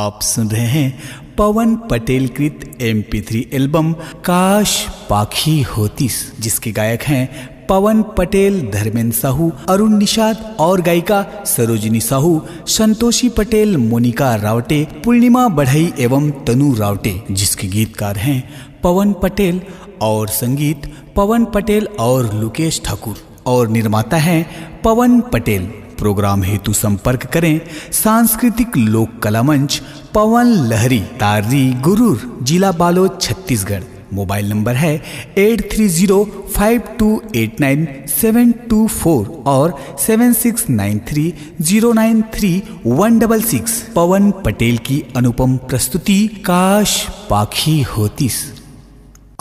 आप सुन रहे हैं पवन पटेल कृत MP3 एल्बम काश पाखी होतीस, जिसके गायक हैं पवन पटेल, धर्मेंद्र साहू, अरुण निषाद और गायिका सरोजिनी साहू, संतोषी पटेल, मोनिका रावटे, पूर्णिमा बढ़ई एवं तनु रावटे, जिसके गीतकार हैं पवन पटेल और संगीत पवन पटेल और लुकेश ठाकुर और निर्माता हैं पवन पटेल। प्रोग्राम हेतु संपर्क करें सांस्कृतिक लोक कला मंच, पवन लहरी, तार्री, गुरूर, जिला बालोद, छत्तीसगढ़। मोबाइल नंबर है 8305289724 और 7693093166। पवन पटेल की अनुपम प्रस्तुति काश पाखी होतीस।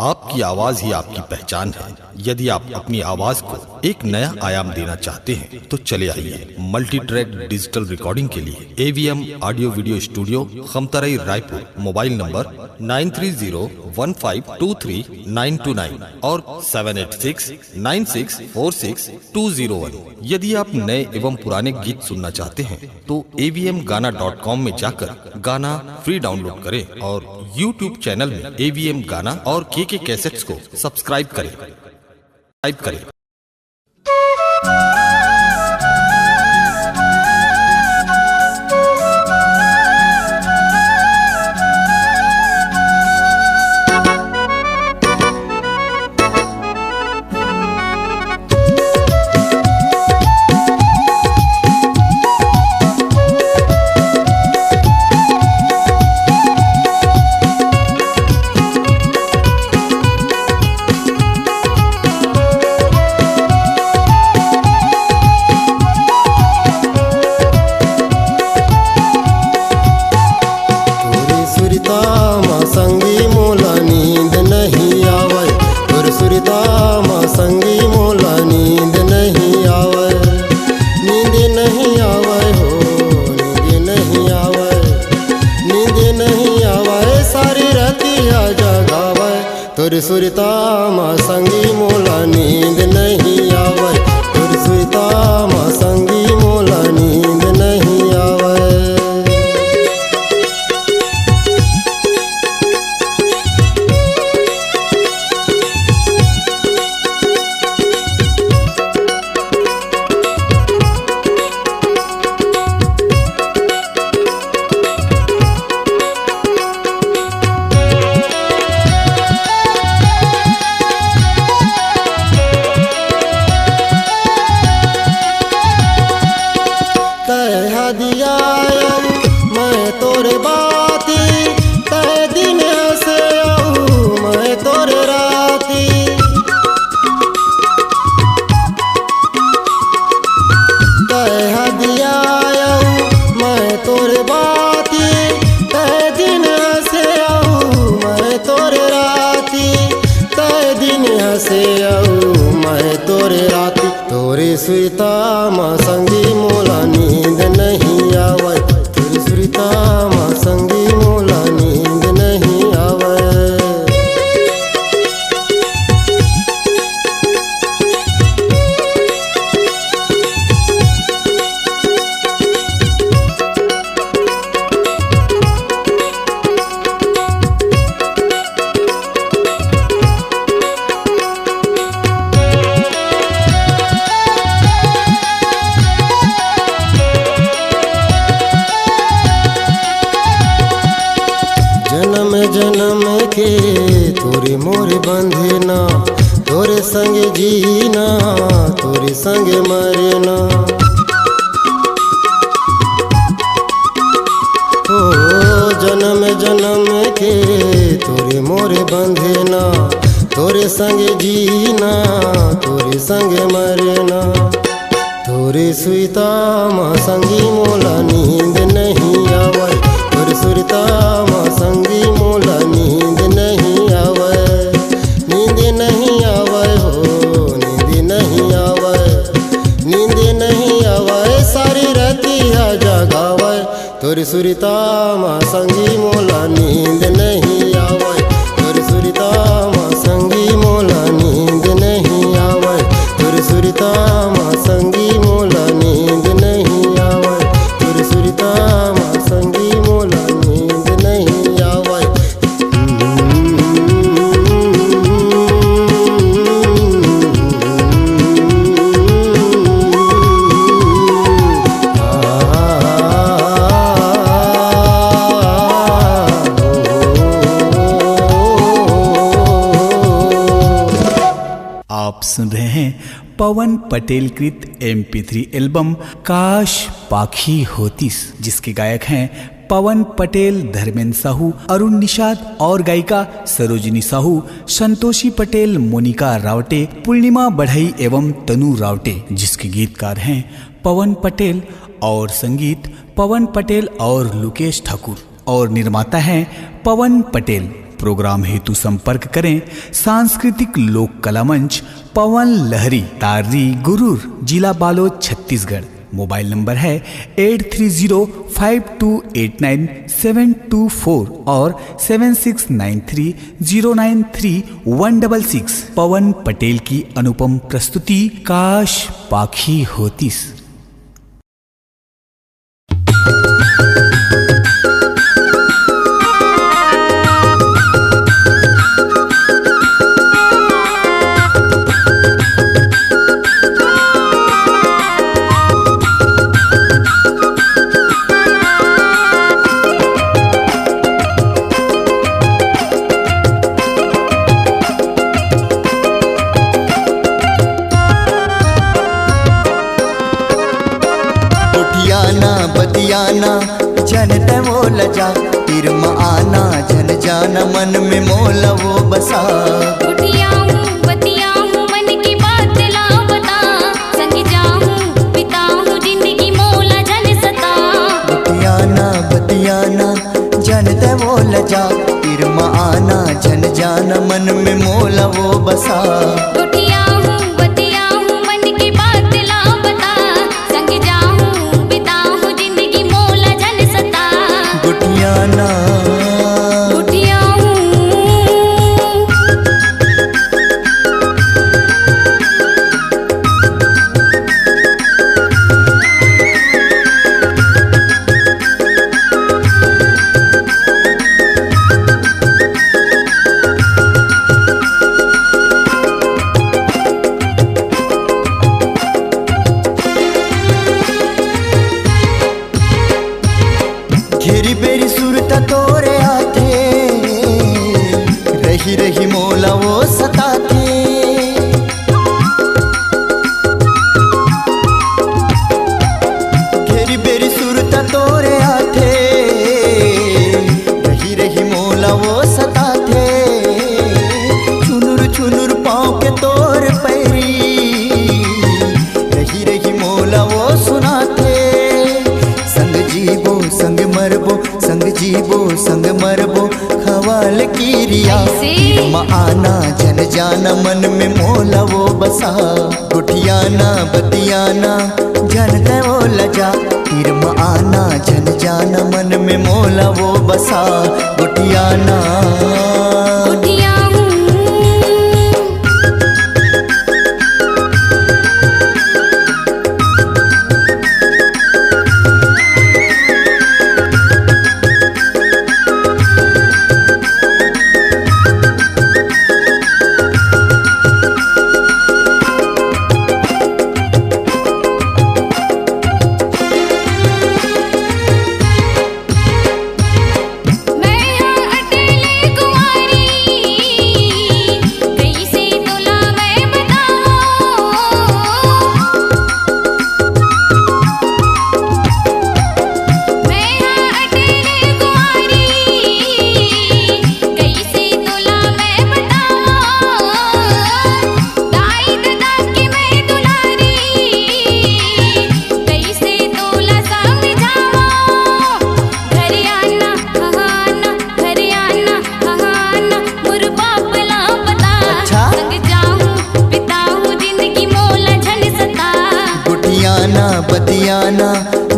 आपकी आवाज ही आपकी पहचान है। यदि आप अपनी आवाज को एक नया आयाम देना चाहते हैं तो चले आइए मल्टी ट्रैक डिजिटल रिकॉर्डिंग के लिए AVM audio video studio, Khamtarai, Raipur. Mobile number 9301523929 और 7869646201। यदि आप नए एवं पुराने गीत सुनना चाहते हैं तो avmgana.com में जाकर गाना फ्री डाउनलोड करें और YouTube चैनल में AVM गाना और KK कैसेट्स को सब्सक्राइब करें। तोर सुरता माँ संगी मोला नींद नहीं आवे, तोर सुरता माँ संगी मोला नींद नहीं आवे। तोरे सुरता माँ संगी मोला नींद नहीं आवे, तोरे सुरता माँ संगी मोला नींद नहीं आवे। जन्म के तोरे मोरे बंधना, तोरे संग जीना, तोरे संग मरना। ओ जन्म जन्म के तोरे मोरे बंधना, तोरे संग जीना, तोरे संग मरना। तोरे सुरता माँ संगी मोला नींद नहीं आवे, तोरे सुरता माँ संगी मोला नींद नहीं आवे। नींद नहीं आवे हो, नींद नहीं आवे, नींद नहीं आवे, सारी रातिया जगावे। तोरे सुरता माँ संगी मोला नींद नहीं आवे, तोरे सुरता माँ संगी मोला नींद नहीं आवे, तोरे सुरता माँ संगी मोला नींद नहीं आवे, तोरे सुरता माँ संगी मोला नींद पवन पटेल कृत MP3 एल्बम काश पाखी होतीस, जिसके गायक हैं पवन पटेल, धर्मेंद्र साहू, अरुण निषाद और गायिका सरोजिनी साहू, संतोषी पटेल, मोनिका रावटे, पूर्णिमा बढ़ई एवं तनु रावटे, जिसके गीतकार हैं पवन पटेल और संगीत पवन पटेल और लुकेश ठाकुर और निर्माता हैं पवन पटेल। प्रोग्राम हेतु संपर्क करें सांस्कृतिक लोक कला मंच, पवन लहरी, तार्री गुरूर, जिला बालोद, छत्तीसगढ़। मोबाइल नंबर है 8305289724 और 7693093166। पवन पटेल की अनुपम प्रस्तुति काश पाखी होतीस। जनत वो लजा तिरम आना, जन जाना मन में मोल वो बसा। उठियाऊं बतियाऊं मन की बात ला बता, संग जाऊं बिताऊं जिंदगी मोला जन सता। उठियाना बतियाना जनत वो लजा तिरम आना, जन जाना मन में मोल वो बसा। उठियाऊं बतियाऊं मन की बात ला बता, संग जाऊं बिताऊं जिंदगी मोला जन सता। गुटियाना घेरी बेरी सुरता तोरे आथे, रही रही मोला वो सताथे। घेरी बेरी सुरता तोरे आथे, रही रही मोला वो सताथे। चुनुर चुनुर पाँव के तोर पैरी, रही रही मोला वो सुनाथे। संग जीवो संग मरबो, संग जीवो संग मरबो, खवाल की रिया। तिरम आना जन जाना मन में मोला वो बसा। गुठियाना बतियाना जनत वो लजा, तिरम आना जन जाना मन में मोला वो बसा। गुठियाना बतियाना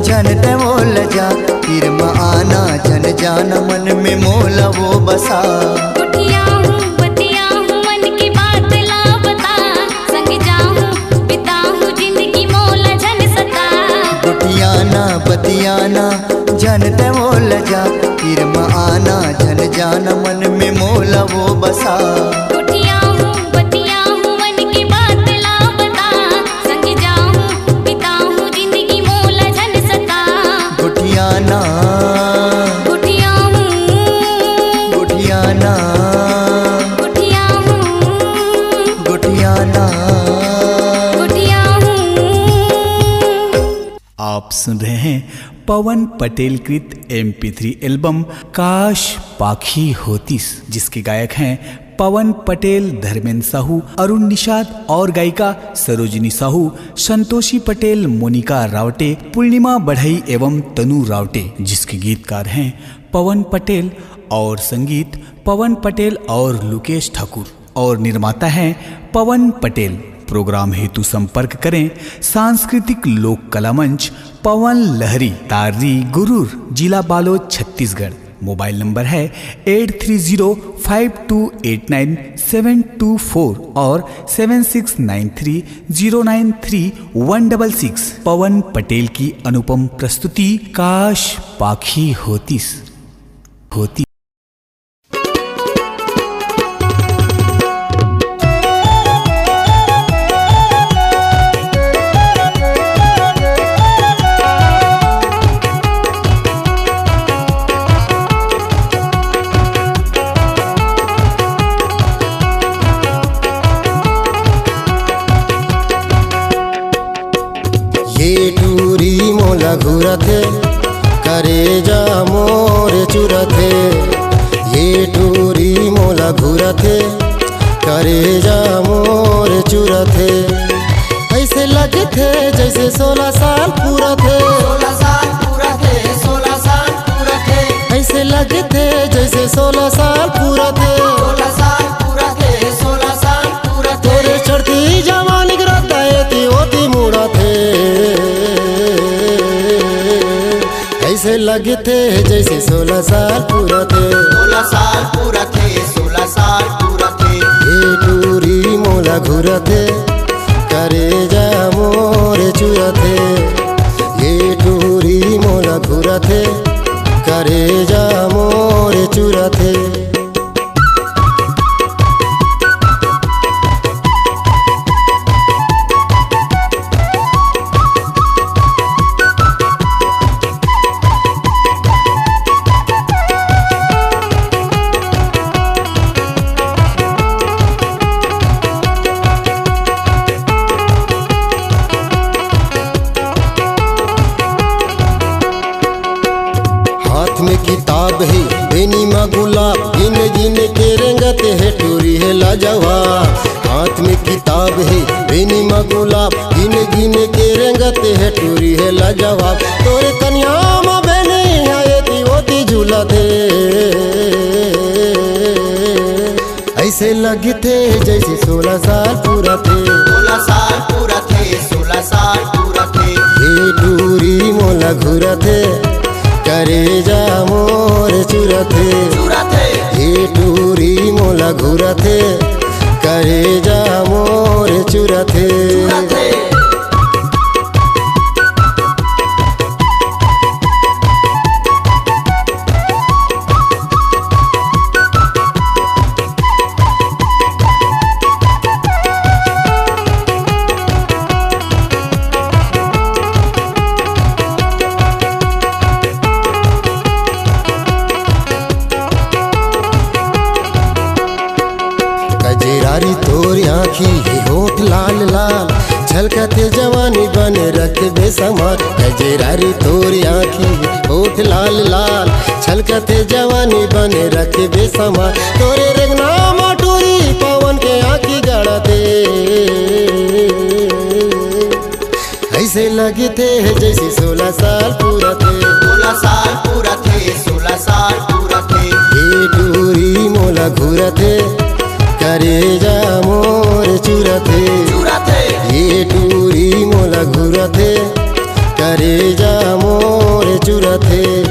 जनत वो लजा, तिरम आना जन जाना मन में मोला वो बसा। उठियाऊं बतियाऊं मन की बात ला बता, संग जाऊं बिताऊं जिंदगी मोला जन सता। गुठियाना बतियाना जनत वो लजा, तिरम आना जन जाना मन में मोला वो बसा। उठियाऊं बतियाऊं मन की बात ला बता, संग जाऊं बिताऊं जिंदगी मोला जन सता। गुठियाना उठियाऊं गुठियाना उठियाऊं गुठियाना उठियाऊं पवन पटेल कृत MP3 एल्बम काश पाखी होतीस, जिसके गायक हैं पवन पटेल, धर्मेंद्र साहू, अरुण निषाद और गायिका सरोजिनी साहू, संतोषी पटेल, मोनिका रावटे, पूर्णिमा बढ़ई एवं तनु रावटे, जिसके गीतकार हैं पवन पटेल और संगीत पवन पटेल और लुकेश ठाकुर और निर्माता हैं पवन पटेल। प्रोग्राम हेतु संपर्क करें सांस्कृतिक लोक कला मंच, पवन लहरी, तार्री, गुरूर, जिला बालोद, छत्तीसगढ़। मोबाइल नंबर है 8305289724 और 7693093166। पवन पटेल की अनुपम प्रस्तुति काश पाखी होतीस होती। घुरथे करे जा मोरे चुरथे, ये टूरी मोला घुरथे करे जा मोरे चुरथे। ऐसे लगथे जैसे 16 साल पूरा थे, 16 साल पूरा थे, 16 साल पूरा थे। ऐसे लगथे जैसे 16 साल पूरा थे, 16 साल पूरा थे, 16 साल पूरा थे। तोरे चढ़ती जवानी गिरता एती होती मुड़ा थे। ऐसे लगते जैसे 16 साल पूरा थे, 16 साल पूरा थे, 16 साल पूरा थे। ये टूरी मोला घुरथे करे जा मोरे चुरथे, ये टूरी मोला घुरथे करे जा मोरे चुरथे। किताब है बेनी माँ गुलाब, गिन गिन के रंगते है टूरी है लाजवाब। हाथ में किताब है बेनी माँ गुलाब, गिन गिन के रंगते है टूरी है लाजवाब। तोरे कन्या माँ बहने आए थी होती झूला थे, ऐसे लगते जैसे 16 साल पूरा थे, 16 साल पूरा थे, 16 साल पूरा थे। ये टूरी मोला घुरथे करे जा मोरे चुरथे, ये टूरी मोला घुरथे करे जा मोरे चुरथे। तोरी आँखी है होठ लाल लाल, झलकते जवानी बन रखे बेसमार। गजरारी तोरी आँखी है होठ लाल लाल, झलकते जवानी बन रखे बेसमार। तोरे रंगना माटूरी पवन के आँखी गड़ते, ऐसे लगते है जैसे 16 साल पूरा थे, 16 साल पूरा थे, 16 साल पूरा थे। ये टूरी मोला घुरथे करे जा मोरे चुरथे, ये टूरी मोला घुरथे करे जा मोरे चुरथे।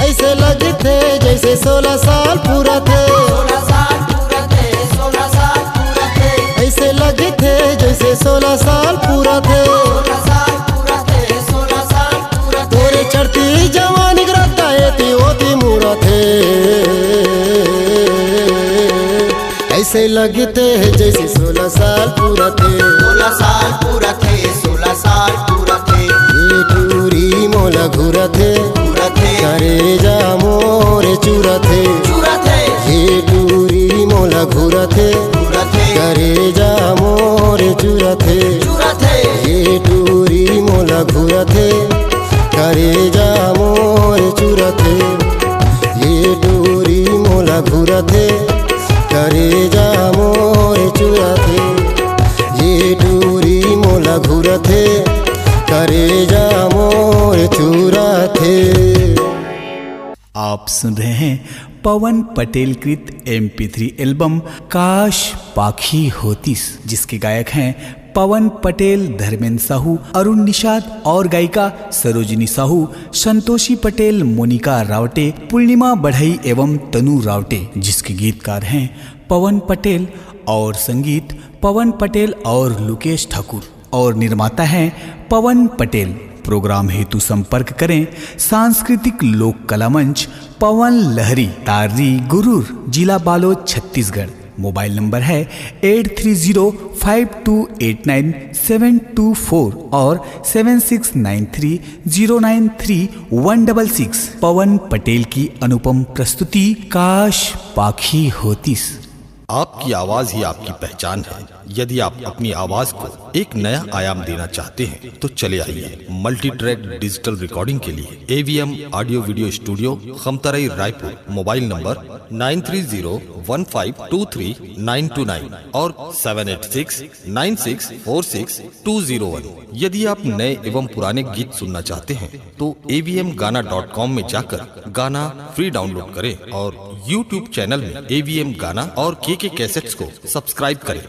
ऐसे लगते जैसे 16 साल पूरा थे, 16 साल पूरा थे, 16 साल पूरा थे। ऐसे लगते जैसे 16 साल पूरा थे, 16 साल पूरा थे, 16 साल पूरा थे। तोरे चढ़ती जवानी गिरता एती होती मुड़ा थे, ऐसे लगते हैं जैसे 16 साल पूरा थे, 16 साल पूरा थे, 16 साल पूरा थे। ये टूरी मोला घुरथे करे जा मोरे चुरथे, ये टूरी मोला घुरथे करे जा मोरे चुरथे, ये टूरी मोला घुरथे करेजा मोर चुरथे ये डोरी मोला घुरथे करेजा मोर चुरथे ये डोरी मोला घुरथे करेजा मोर चुरथे। आप सुन रहे हैं पवन पटेल कृत MP3 एल्बम काश पाखी होतीस, जिसके गायक हैं पवन पटेल, धर्मेंद्र साहू, अरुण निषाद और गायिका सरोजिनी साहू, संतोषी पटेल, मोनिका रावटे, पूर्णिमा बढ़ई एवं तनु रावटे, जिसके गीतकार हैं पवन पटेल और संगीत पवन पटेल और लुकेश ठाकुर और निर्माता हैं पवन पटेल। प्रोग्राम हेतु संपर्क करें सांस्कृतिक लोक कला मंच, पवन लहरी, तार्री, गुरूर, जिला बालोद, छत्तीसगढ़। मोबाइल नंबर है 8305289724 और 7693093166। पवन पटेल की अनुपम प्रस्तुति काश पाखी होतीस। आपकी आवाज ही आपकी पहचान है। यदि आप अपनी आवाज को एक नया आयाम देना चाहते हैं तो चले आइए मल्टी ट्रैक डिजिटल रिकॉर्डिंग के लिए AVM audio video studio, Khamtarai, Raipur. Mobile number 9301523929 और 7869646201। यदि आप नए एवं पुराने गीत सुनना चाहते हैं तो avmgana.com में जाकर गाना फ्री डाउनलोड करें और YouTube चैनल में AVM गाना और KK कैसेट्स को सब्सक्राइब करें।